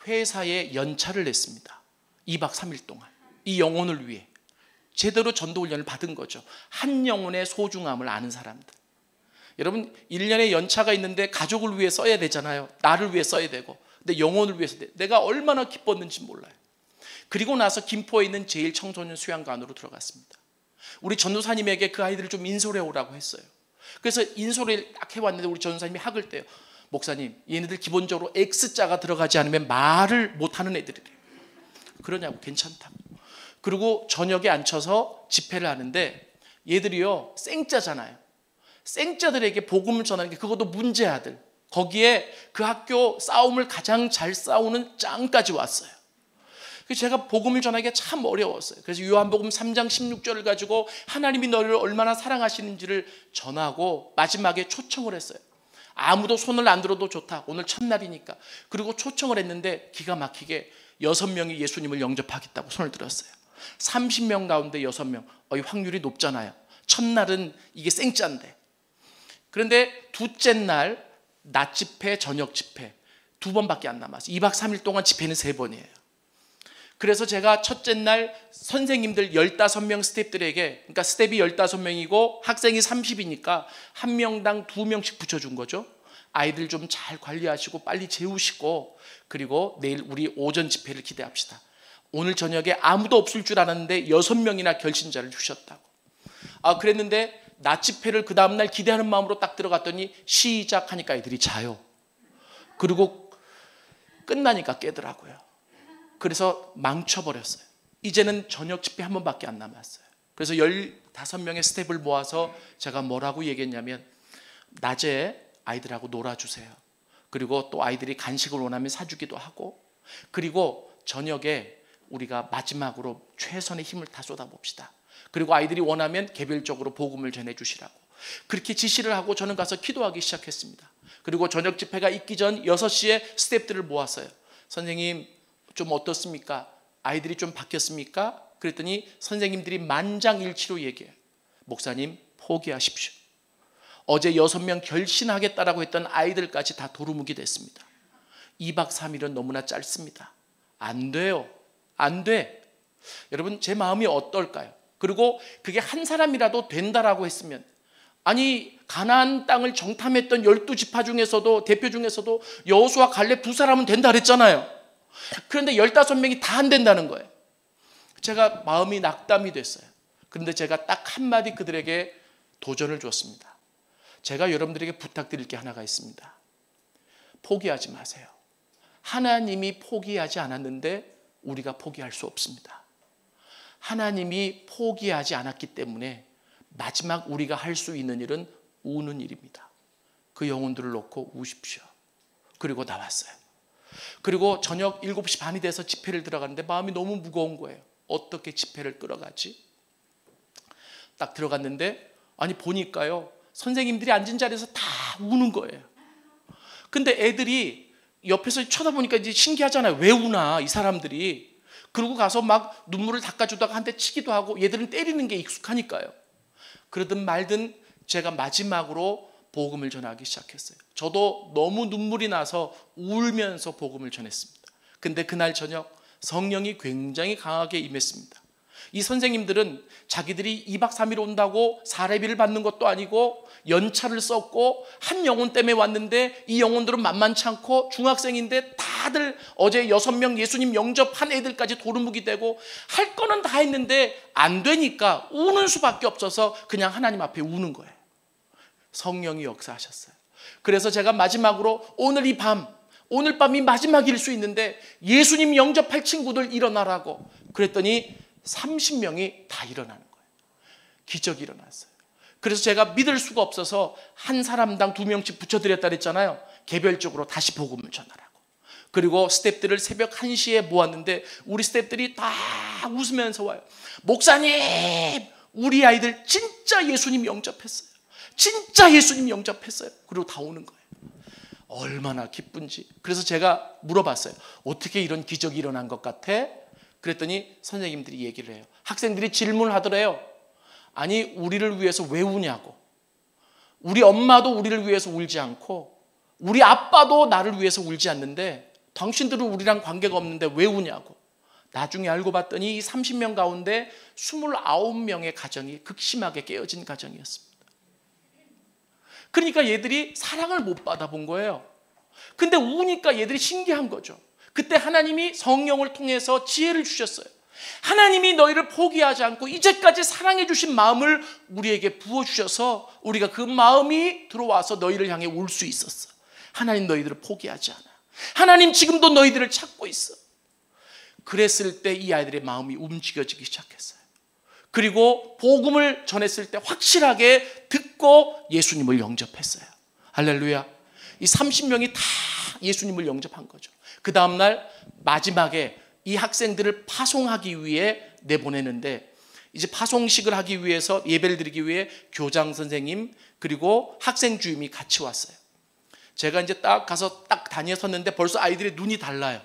회사에 연차를 냈습니다. 2박 3일 동안 이 영혼을 위해 제대로 전도 훈련을 받은 거죠. 한 영혼의 소중함을 아는 사람들. 여러분, 1년에 연차가 있는데 가족을 위해 써야 되잖아요. 나를 위해 써야 되고. 근데 영혼을 위해서 내가 얼마나 기뻤는지 몰라요. 그리고 나서 김포에 있는 제1청소년 수양관으로 들어갔습니다. 우리 전도사님에게 그 아이들을 좀 인솔해 오라고 했어요. 그래서 인솔을 딱 해왔는데 우리 전도사님이 학을 때요. 목사님, 얘네들 기본적으로 X자가 들어가지 않으면 말을 못하는 애들이래요. 그러냐고. 괜찮다고. 그리고 저녁에 앉혀서 집회를 하는데, 얘들이요 생자잖아요. 생자들에게 복음을 전하는 게, 그것도 문제아들. 거기에 그 학교 싸움을 가장 잘 싸우는 짱까지 왔어요. 그래서 제가 복음을 전하기가 참 어려웠어요. 그래서 요한복음 3장 16절을 가지고 하나님이 너를 얼마나 사랑하시는지를 전하고 마지막에 초청을 했어요. 아무도 손을 안 들어도 좋다, 오늘 첫날이니까. 그리고 초청을 했는데 기가 막히게 6명이 예수님을 영접하겠다고 손을 들었어요. 30명 가운데 6명. 이 확률이 높잖아요. 첫날은 이게 생짜인데. 그런데 둘째 날 낮 집회, 저녁 집회 2번밖에 안 남았어요. 2박 3일 동안 집회는 3번이에요. 그래서 제가 첫째 날 선생님들 15명 스텝들에게, 그러니까 스텝이 15명이고 학생이 30이니까 한 명당 2명씩 붙여준 거죠. 아이들 좀 잘 관리하시고 빨리 재우시고, 그리고 내일 우리 오전 집회를 기대합시다. 오늘 저녁에 아무도 없을 줄 알았는데 6명이나 결신자를 주셨다고. 그랬는데 낮 집회를 그 다음날 기대하는 마음으로 딱 들어갔더니 시작하니까 애들이 자요. 그리고 끝나니까 깨더라고요. 그래서 망쳐버렸어요. 이제는 저녁 집회 한 번밖에 안 남았어요. 그래서 15명의 스텝을 모아서 제가 뭐라고 얘기했냐면, 낮에 아이들하고 놀아주세요. 그리고 또 아이들이 간식을 원하면 사주기도 하고, 그리고 저녁에 우리가 마지막으로 최선의 힘을 다 쏟아봅시다. 그리고 아이들이 원하면 개별적으로 복음을 전해주시라고. 그렇게 지시를 하고 저는 가서 기도하기 시작했습니다. 그리고 저녁 집회가 있기 전 6시에 스태프들을 모았어요. 선생님 좀 어떻습니까? 아이들이 좀 바뀌었습니까? 그랬더니 선생님들이 만장일치로 얘기해요. 목사님 포기하십시오. 어제 6명 결신하겠다라고 했던 아이들까지 다 도루묵이 됐습니다. 2박 3일은 너무나 짧습니다. 안 돼요. 안 돼. 여러분 제 마음이 어떨까요? 그리고 그게 한 사람이라도 된다라고 했으면, 아니 가나안 땅을 정탐했던 12지파 중에서도 대표 중에서도 여호수아 갈렙 2사람은 된다 그랬잖아요. 그런데 15명이 다 안 된다는 거예요. 제가 마음이 낙담이 됐어요. 그런데 제가 딱 한마디 그들에게 도전을 줬습니다. 제가 여러분들에게 부탁드릴 게 하나가 있습니다. 포기하지 마세요. 하나님이 포기하지 않았는데 우리가 포기할 수 없습니다. 하나님이 포기하지 않았기 때문에 마지막 우리가 할 수 있는 일은 우는 일입니다. 그 영혼들을 놓고 우십시오. 그리고 나왔어요. 그리고 저녁 7시 반이 돼서 집회를 들어가는데 마음이 너무 무거운 거예요. 어떻게 집회를 끌어가지? 딱 들어갔는데 아니 보니까요, 선생님들이 앉은 자리에서 다 우는 거예요. 근데 애들이 옆에서 쳐다보니까 이제 신기하잖아요. 왜 우나 이 사람들이. 그러고 가서 막 눈물을 닦아주다가 한 대 치기도 하고, 얘들은 때리는 게 익숙하니까요. 그러든 말든 제가 마지막으로 복음을 전하기 시작했어요. 저도 너무 눈물이 나서 울면서 복음을 전했습니다. 근데 그날 저녁 성령이 굉장히 강하게 임했습니다. 이 선생님들은 자기들이 2박 3일 온다고 사례비를 받는 것도 아니고 연차를 썼고 한 영혼 때문에 왔는데, 이 영혼들은 만만치 않고 중학생인데 다들 어제 6명 예수님 영접한 애들까지 도루묵이 되고 할 거는 다 했는데 안 되니까 우는 수밖에 없어서 그냥 하나님 앞에 우는 거예요. 성령이 역사하셨어요. 그래서 제가 마지막으로 오늘 밤이 마지막일 수 있는데 예수님 영접할 친구들 일어나라고 그랬더니 30명이 다 일어나는 거예요. 기적이 일어났어요. 그래서 제가 믿을 수가 없어서 한 사람당 2명씩 붙여드렸다 그랬잖아요. 개별적으로 다시 복음을 전하라고. 그리고 스태프들을 새벽 1시에 모았는데 우리 스태프들이 다 웃으면서 와요. 목사님, 우리 아이들 진짜 예수님 영접했어요. 진짜 예수님 영접했어요. 그리고 다 오는 거예요. 얼마나 기쁜지. 그래서 제가 물어봤어요. 어떻게 이런 기적이 일어난 것 같아? 그랬더니 선생님들이 얘기를 해요. 학생들이 질문을 하더래요. 아니 우리를 위해서 왜 우냐고. 우리 엄마도 우리를 위해서 울지 않고 우리 아빠도 나를 위해서 울지 않는데 당신들은 우리랑 관계가 없는데 왜 우냐고. 나중에 알고 봤더니 이 30명 가운데 29명의 가정이 극심하게 깨어진 가정이었습니다. 그러니까 얘들이 사랑을 못 받아본 거예요. 근데 우니까 얘들이 신기한 거죠. 그때 하나님이 성령을 통해서 지혜를 주셨어요. 하나님이 너희를 포기하지 않고 이제까지 사랑해 주신 마음을 우리에게 부어주셔서 우리가 그 마음이 들어와서 너희를 향해 울 수 있었어. 하나님 너희들을 포기하지 않아. 하나님 지금도 너희들을 찾고 있어. 그랬을 때 이 아이들의 마음이 움직여지기 시작했어요. 그리고 복음을 전했을 때 확실하게 듣고 예수님을 영접했어요. 할렐루야. 이 30명이 다 예수님을 영접한 거죠. 그 다음날 마지막에 이 학생들을 파송하기 위해 내보내는데, 이제 파송식을 하기 위해서 예배를 드리기 위해 교장 선생님 그리고 학생 주임이 같이 왔어요. 제가 이제 딱 가서 딱 다녔었는데 벌써 아이들의 눈이 달라요.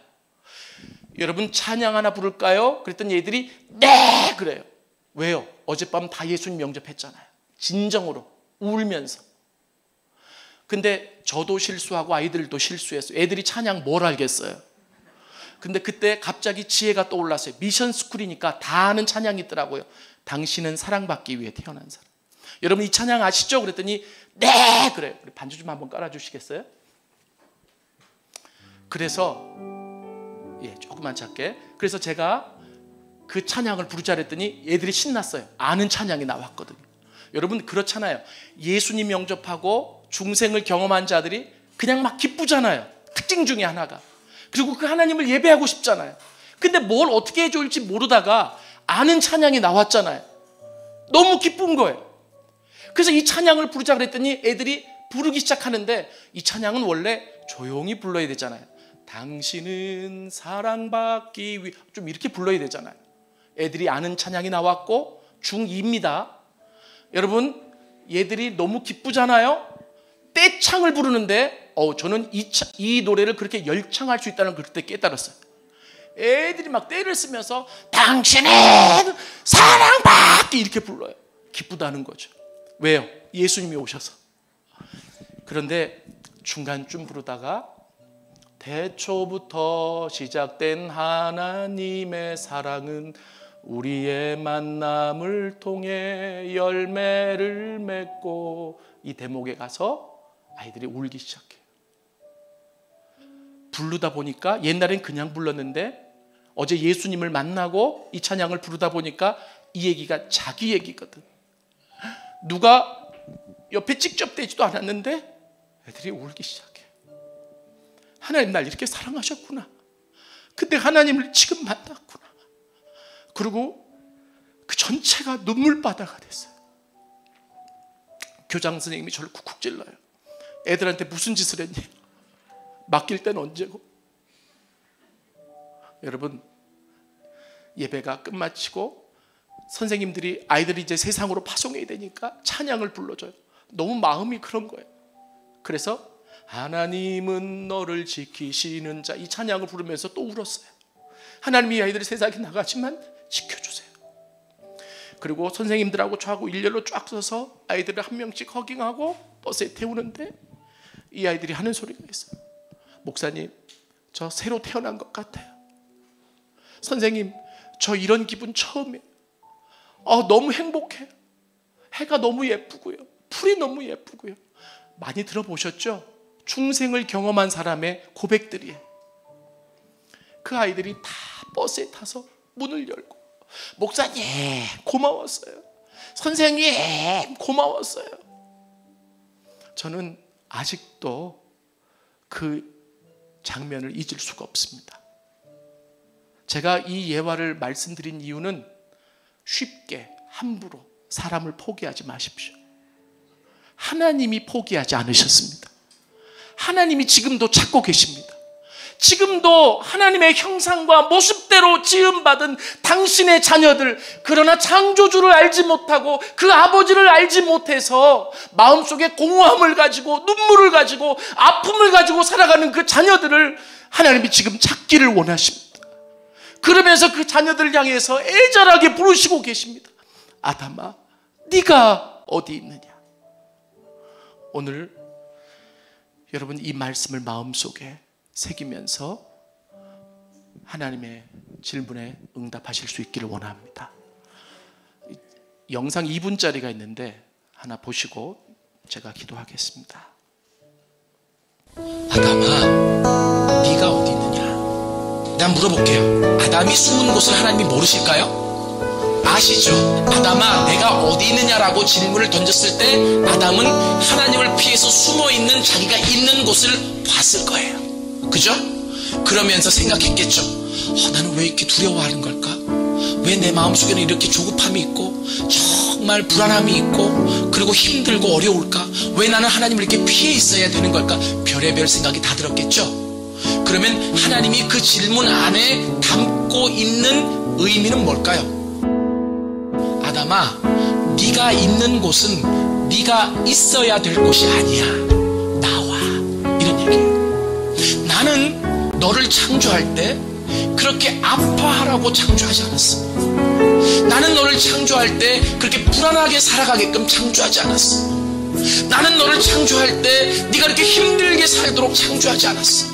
여러분 찬양 하나 부를까요? 그랬더니 얘들이 네 그래요. 왜요? 어젯밤 다 예수님 영접했잖아요. 진정으로 울면서. 근데 저도 실수하고 아이들도 실수했어요. 애들이 찬양 뭘 알겠어요. 근데 그때 갑자기 지혜가 떠올랐어요. 미션 스쿨이니까 다 아는 찬양이 있더라고요. 당신은 사랑받기 위해 태어난 사람. 여러분 이 찬양 아시죠? 그랬더니 네 그래요. 반주 좀 한번 깔아주시겠어요? 그래서 조금만 작게. 그래서 제가 그 찬양을 부르자 그랬더니 애들이 신났어요. 아는 찬양이 나왔거든요. 여러분 그렇잖아요. 예수님 영접하고 중생을 경험한 자들이 그냥 막 기쁘잖아요. 특징 중에 하나가. 그리고 그 하나님을 예배하고 싶잖아요. 근데 뭘 어떻게 해줄지 모르다가 아는 찬양이 나왔잖아요. 너무 기쁜 거예요. 그래서 이 찬양을 부르자 그랬더니 애들이 부르기 시작하는데, 이 찬양은 원래 조용히 불러야 되잖아요. 당신은 사랑받기 위해 좀 이렇게 불러야 되잖아요. 애들이 아는 찬양이 나왔고 중2입니다. 여러분 얘들이 너무 기쁘잖아요. 떼창을 부르는데 저는 이 노래를 그렇게 열창할 수 있다는 걸 그때 깨달았어요. 애들이 막 떼를 쓰면서 당신은 사랑받기 이렇게 불러요. 기쁘다는 거죠. 왜요? 예수님이 오셔서. 그런데 중간쯤 부르다가 태초부터 시작된 하나님의 사랑은 우리의 만남을 통해 열매를 맺고, 이 대목에 가서 아이들이 울기 시작해요. 부르다 보니까 옛날엔 그냥 불렀는데 어제 예수님을 만나고 이 찬양을 부르다 보니까 이 얘기가 자기 얘기거든. 누가 옆에 직접 대지도 않았는데 애들이 울기 시작해. 하나님 날 이렇게 사랑하셨구나. 근데 하나님을 지금 만났구나. 그리고 그 전체가 눈물바다가 됐어요. 교장 선생님이 저를 쿡쿡 찔러요. 애들한테 무슨 짓을 했니? 맡길 때는 언제고? 여러분, 예배가 끝마치고 선생님들이 아이들이 이제 세상으로 파송해야 되니까 찬양을 불러줘요. 너무 마음이 그런 거예요. 그래서 하나님은 너를 지키시는 자, 이 찬양을 부르면서 또 울었어요. 하나님이 이 아이들이 세상에 나가지만 지켜주세요. 그리고 선생님들하고 저하고 일렬로 쫙 서서 아이들을 한 명씩 허깅하고 버스에 태우는데 이 아이들이 하는 소리가 있어요. 목사님, 저 새로 태어난 것 같아요. 선생님, 저 이런 기분 처음이에요. 너무 행복해요. 해가 너무 예쁘고요. 풀이 너무 예쁘고요. 많이 들어보셨죠? 중생을 경험한 사람의 고백들이에요. 그 아이들이 다 버스에 타서 문을 열고, 목사님 고마웠어요. 선생님 고마웠어요. 저는 아직도 그 장면을 잊을 수가 없습니다. 제가 이 예화를 말씀드린 이유는 쉽게 함부로 사람을 포기하지 마십시오. 하나님이 포기하지 않으셨습니다. 하나님이 지금도 찾고 계십니다. 지금도 하나님의 형상과 모습대로 지음받은 당신의 자녀들, 그러나 창조주를 알지 못하고 그 아버지를 알지 못해서 마음속에 공허함을 가지고 눈물을 가지고 아픔을 가지고 살아가는 그 자녀들을 하나님이 지금 찾기를 원하십니다. 그러면서 그 자녀들을 향해서 애절하게 부르시고 계십니다. 아담아, 네가 어디 있느냐? 오늘 여러분 이 말씀을 마음속에 새기면서 하나님의 질문에 응답하실 수 있기를 원합니다. 영상 2분짜리가 있는데 하나 보시고 제가 기도하겠습니다. 아담아, 네가 어디 있느냐? 난 물어볼게요. 아담이 숨은 곳을 하나님이 모르실까요? 아시죠? 아담아, 내가 어디 있느냐라고 질문을 던졌을 때 아담은 하나님을 피해서 숨어있는 자기가 있는 곳을 봤을 거예요. 그죠? 그러면서 생각했겠죠. 나는 왜 이렇게 두려워하는 걸까? 왜 내 마음속에는 이렇게 조급함이 있고 정말 불안함이 있고 그리고 힘들고 어려울까? 왜 나는 하나님을 이렇게 피해 있어야 되는 걸까? 별의별 생각이 다 들었겠죠? 그러면 하나님이 그 질문 안에 담고 있는 의미는 뭘까요? 아담아, 네가 있는 곳은 네가 있어야 될 곳이 아니야. 나와. 이런 얘기예요. 나는 너를 창조할 때 그렇게 아파하라고 창조하지 않았어. 나는 너를 창조할 때 그렇게 불안하게 살아가게끔 창조하지 않았어. 나는 너를 창조할 때 네가 이렇게 힘들게 살도록 창조하지 않았어.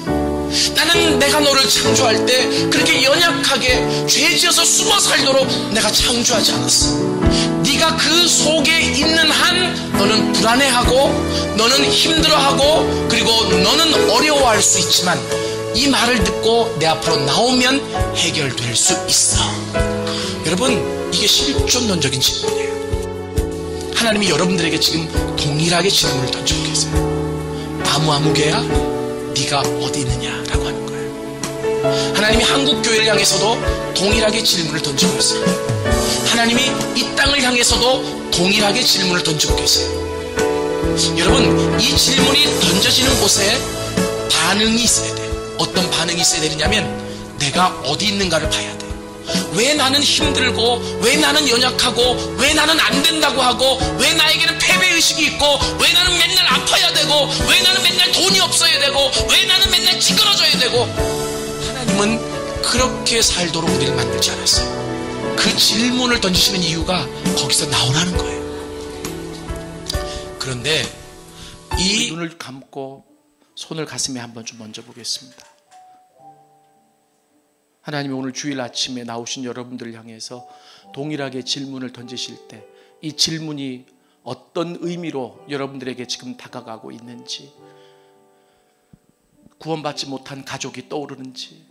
나는 내가 너를 창조할 때 그렇게 연약하게 죄지어서 숨어 살도록 내가 창조하지 않았어. 네가 그 속에 있는 한 너는 불안해하고 너는 힘들어하고 그리고 너는 어려워할 수 있지만 이 말을 듣고 내 앞으로 나오면 해결될 수 있어. 여러분, 이게 실존론적인 질문이에요. 하나님이 여러분들에게 지금 동일하게 질문을 던지고 계세요. 아무개야, 네가 어디 있느냐라고 하는 거예요. 하나님이 한국교회를 향해서도 동일하게 질문을 던지고 있어요. 하나님이 이 땅을 향해서도 동일하게 질문을 던지고 계세요. 여러분, 이 질문이 던져지는 곳에 반응이 있어야 돼요. 어떤 반응이 있어야 되느냐면 내가 어디 있는가를 봐야 돼요. 왜 나는 힘들고, 왜 나는 연약하고, 왜 나는 안 된다고 하고, 왜 나에게는 패배의식이 있고, 왜 나는 맨날 아파야 되고, 왜 나는 맨날 돈이 없어야 되고, 왜 나는 맨날 찌그러져야 되고. 하나님은 그렇게 살도록 우리를 만들지 않았어요. 그 질문을 던지시는 이유가 거기서 나오라는 거예요. 그런데 이 눈을 감고 손을 가슴에 한번 좀 얹어 보겠습니다. 하나님이 오늘 주일 아침에 나오신 여러분들을 향해서 동일하게 질문을 던지실 때 이 질문이 어떤 의미로 여러분들에게 지금 다가가고 있는지, 구원받지 못한 가족이 떠오르는지,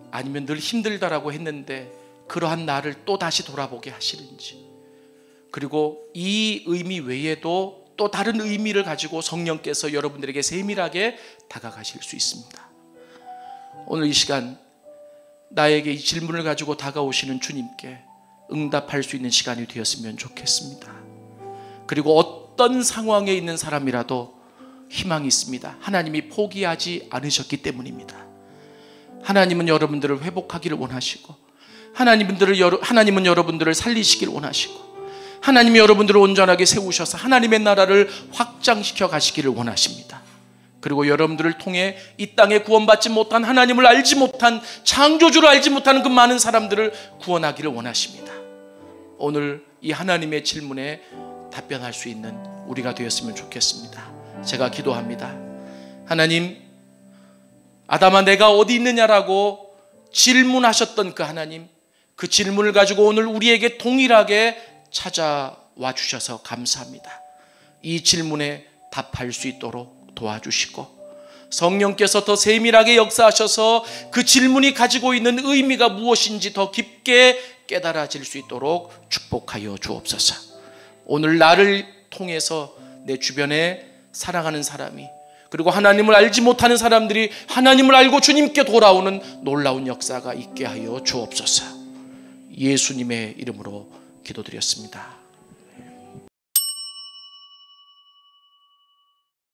아니면 늘 힘들다라고 했는데 그러한 나를 또 다시 돌아보게 하시는지, 그리고 이 의미 외에도 또 다른 의미를 가지고 성령께서 여러분들에게 세밀하게 다가가실 수 있습니다. 오늘 이 시간 나에게 이 질문을 가지고 다가오시는 주님께 응답할 수 있는 시간이 되었으면 좋겠습니다. 그리고 어떤 상황에 있는 사람이라도 희망이 있습니다. 하나님이 포기하지 않으셨기 때문입니다. 하나님은 여러분들을 회복하기를 원하시고, 하나님은 여러분들을 살리시길 원하시고, 하나님이 여러분들을 온전하게 세우셔서 하나님의 나라를 확장시켜 가시기를 원하십니다. 그리고 여러분들을 통해 이 땅에 구원받지 못한, 하나님을 알지 못한, 창조주를 알지 못하는 그 많은 사람들을 구원하기를 원하십니다. 오늘 이 하나님의 질문에 답변할 수 있는 우리가 되었으면 좋겠습니다. 제가 기도합니다. 하나님, 아담아 내가 어디 있느냐라고 질문하셨던 그 하나님, 그 질문을 가지고 오늘 우리에게 동일하게 찾아와 주셔서 감사합니다. 이 질문에 답할 수 있도록 도와주시고, 성령께서 더 세밀하게 역사하셔서 그 질문이 가지고 있는 의미가 무엇인지 더 깊게 깨달아질 수 있도록 축복하여 주옵소서. 오늘 나를 통해서 내 주변에 사랑하는 사람이, 그리고 하나님을 알지 못하는 사람들이 하나님을 알고 주님께 돌아오는 놀라운 역사가 있게 하여 주옵소서. 예수님의 이름으로 기도드렸습니다.